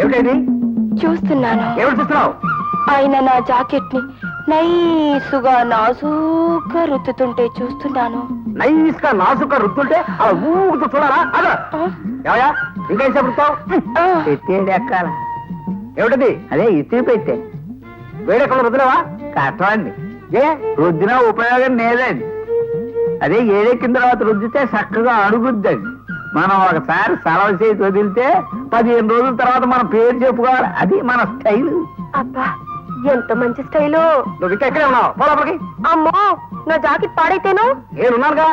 ఏమిటైంది? చూస్తున్నాను. ఏమిటి చూస్తున్నావు? ఆయన నా జాకెట్ ని నైసుగా నాజూగా రుద్దుతుంటే చూస్తున్నాను. నైస్ గా నాజుగా రుద్దుంటే అలా ఊగుతూ చూడాలా? అలా ఏమయ్యా ఇంకా ఏం చెప్తావు? పెట్టేది ఎక్కాల. ఏమిటది? అదే ఇస్త్రీ పెట్టే. వేడెక్కడ రుద్దులేవా? కట్టండి. ఏ రుద్దిన ఉపయోగం లేదండి. అదే ఏడెక్కిన తర్వాత రుద్దితే చక్కగా అడుగుద్దండి. మనం ఒకసారి సెలవు చేసి వదిలితే 15 రోజుల తర్వాత మన పేరు చెప్పుకోవాలి. అది మన స్టైల్. అబ్బా ఎంత మంచి స్టైలు. నువ్వు ఇంకా ఎక్కడే ఉన్నావు? పోలపడికి. అమ్మో నా జాకెట్ పాడైతేను. నేనున్నానుగా.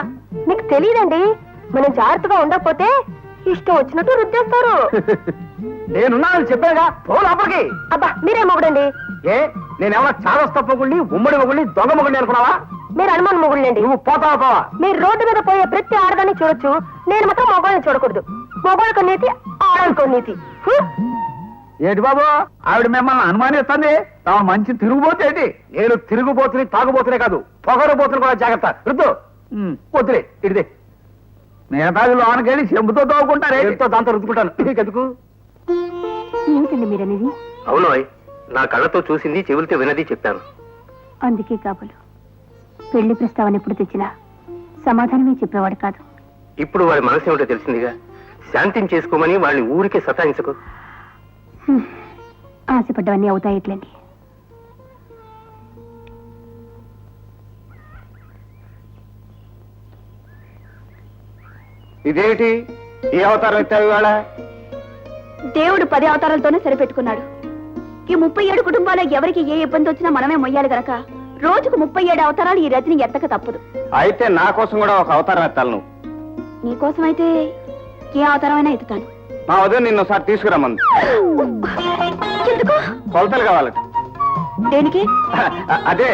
నీకు తెలియదండి, మనం జాగ్రత్తగా ఉండకపోతే ఇష్టం వచ్చినట్టు రుద్దేస్తారు. నేనున్నానని చెప్పాగా. పోలపడికి. అబ్బా మీరే మొగుడండి. ఏ నేనేమన్నా చాలా తప్పకుండా ఉమ్మడి మొగుడిని దొంగ మొగుడిని అనుకున్నావా? మీరు అనుమాన మొగుళ్ళండి. నువ్వు పోతావా? పోవా? మీరు రోడ్డు మీద పోయే ప్రతి ఆడదాన్ని చూడొచ్చు, నేను మాత్రం మొగోళ్ళని చూడకూడదు. మొగోళ్ళకు నీతి, ఆడలకు నీతి. ఏంటి బాబు ఆవిడ మిమ్మల్ని అనుమానిస్తుంది? తాము మంచి తిరుగుబోతేంటి? నేను తిరుగుబోతుని తాగుబోతునే కాదు, పొగరబోతుని కూడా జాగ్రత్త. రుద్దు. వద్దులే ఇడిదే. మిగతాది లోనకెళ్ళి చెంబుతో తోగుకుంటారే. దాంతో రుద్దుకుంటాను. నీకెందుకు? ఏమిటండి మీరనేది? అవును, నా కళ్ళతో చూసింది చెవులతో వినది చెప్పాను. అందుకే కాబోలు పెళ్లి ప్రస్తావన ఎప్పుడు తెచ్చినా సమాధానమే చెప్పేవాడు కాదు. ఇప్పుడు వాడి మనసు ఏమిటో తెలిసిందిగా. శాంతిని చేసుకోమని వాళ్ళని ఊరికే సతాయించకు. ఆశపడ్డవన్నీ అవుతాయిట్లండి. ఇదేమిటి ఈ అవతారం ఎత్తావు ఇవాళ? దేవుడు 10 అవతారాలతోనే సరిపెట్టుకున్నాడు. ఈ 37 కుటుంబాల ఎవరికి ఏ ఇబ్బంది వచ్చినా మనమే మొయ్యాలి గనక రోజుకు 37 అవతారాలు ఈ రజని ఎత్తక తప్పదు. అయితే నా కోసం కూడా ఒక అవతారం ఎత్తాలి. నువ్వు నీకోసం అయితే ఏ అవతారమైనా ఎత్తుతాను. మా వదిన నిన్ను ఒకసారి తీసుకురమ్మంది. ఎందుకు? కొలతలు కావాలట. దేనికి? అదే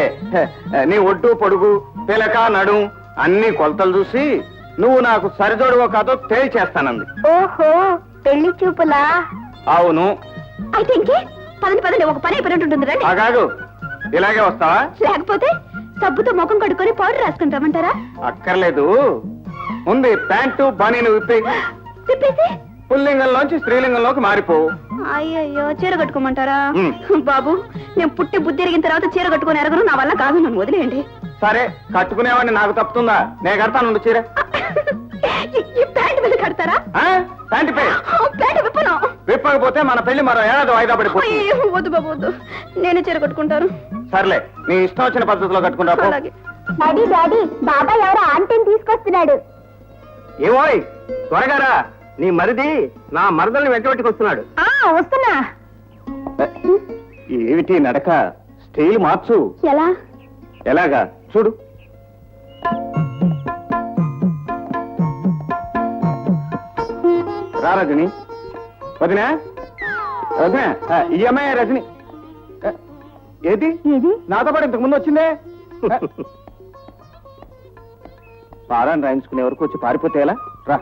నీ ఒడ్డు పొడుగు పిలక నడు అన్ని కొలతలు చూసి నువ్వు నాకు సరిజోడువో కాదో తేల్చేస్తానంది. ఓహో పెళ్లి చూపులా? అవును. అయితే ఇంకే పదండి ఒక పని అయిపోయినట్టుంటుంది రండి. ఆగాగు. ఇలాగే వస్తావా? లేకపోతే సబ్బుతో ముఖం కడుక్కొని పౌడర్ రాసుకుంటామంటారా? అక్కర్లేదు. ఉంది ప్యాంటు బనీను చెప్పేసి పుల్లింగంలోంచి స్త్రీలింగంలోకి మారిపో. అయ్యయ్యో చీర కట్టుకోమంటారా? బాబు నేను పుట్టి బుద్ధి ఎరిగిన తర్వాత చీర కట్టుకుని ఎరగను, నా వల్ల కాదు, నన్ను వదిలేయండి. సరే కట్టుకునేవాడిని, నాకు తప్పుతుందా? నేను కడతాను చీర. ఈ ప్యాంట్ మీద కడతారా? Pant pant విప్పను. విప్పకపోతే మన పెళ్లి మరో ఏడాది వాయిదా పడిపోతుంది. వద్దు బాబు వద్దు, నేనే చీర కట్టుకుంటాను. సర్లే నీ ఇష్టం వచ్చిన పద్ధతిలో కట్టుకుంటా. డాడీ డాడీ బాబాయ్ ఎవరో ఆంటీని తీసుకొస్తున్నాడు. ఏమోయ్ త్వరగారా, నీ మరిది నా మరదల్ని వెంటబెట్టుకొస్తున్నాడు. వస్తున్నా. ఏమిటి నడక? స్టైల్ మార్చు. ఎలా? ఎలాగా చూడు. రా రజని. వదినా వదినా, ఈ అమ్మాయి రజని. ఏది నాతో పాటు ఇంతకు ముందు వచ్చిందే. పారాన్ని రాయించుకునే వరకు వచ్చి పారిపోతే ఎలా? రా.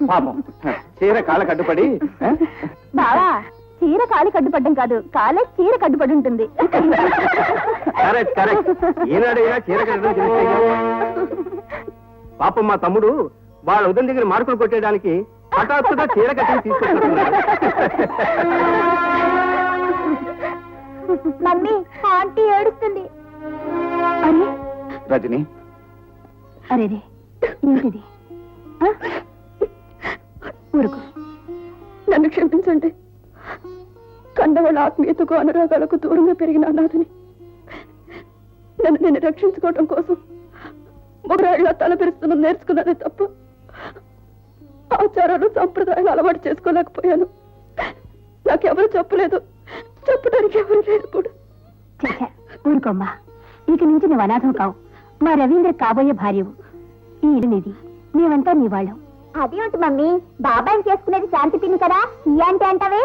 పాపం చీర కాళ్ళ కట్టుపడి. బావా చీర కాలి కట్టుపడ్డం కాదు, కాలే చీర కట్టుపడి ఉంటుంది. Correct correct. ఈనాడు చీర కట్టడం. పాపం మా తమ్ముడు వాళ్ళ ఉదయం దగ్గర మార్కులు కొట్టేయడానికి హఠాత్తుగా చీర కట్టి తీసుకొచ్చుకుంటున్నాడు. మమ్మీ ఆంటీ ఏడుస్తుంది. అరే రజని, అరే ఏంటిది? ఊరుకు. నన్ను క్షమించండి. కండవాళ్ళ ఆత్మీయతకు అనురాగాలకు దూరంగా పెరిగిన అనాథని నన్ను నేను రక్షించుకోవటం కోసం మొగరాళ్ళ తలపెరుస్తున్న నేర్చుకున్నదే తప్ప ఆచారాలు సంప్రదాయాలు అలవాటు చేసుకోలేకపోయాను. నాకెవరు చెప్పలేదు, చెప్పడానికి ఎవరు లేదు కూడా. ఊరుకోమ్మా, ఇక నుంచి నువ్వు అనాథం కావు. మా రవీంద్ర కాబోయే భార్యవు. ఈ ఇల్లు నీది, మేమంతా నీ వాళ్ళం. అదేమిటి మమ్మీ, బాబాయ్ చేసుకునేది శాంతి పిన్ని కదా, ఈ ఆంటీ అంటావే?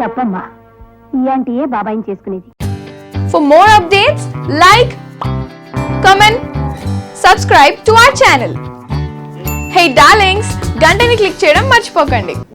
తప్పమ్మా, ఈ ఆంటీయే బాబాయిని చేసుకునేది. For more updates, like, comment, subscribe to our channel. Hey darlings, గంటని click చేయడం మర్చిపోకండి.